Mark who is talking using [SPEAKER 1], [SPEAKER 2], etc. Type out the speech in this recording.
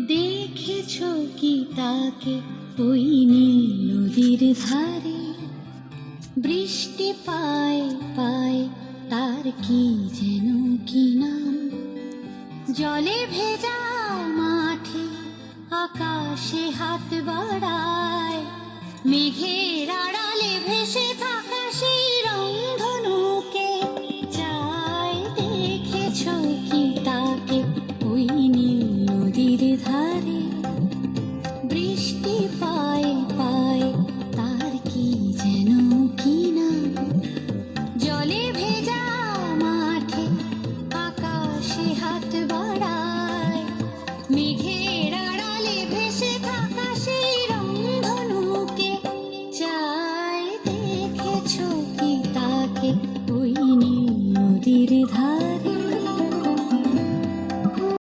[SPEAKER 1] দেখেছো কি তাকে ওই নীল নদীর ধারে? বৃষ্টি পায় পায় তার কি যেন কি নাম। জলে ভেজা মাঠে আকাশে হাত বাড়ায়, মেঘের আড়ালে ভেসে থাকা সেই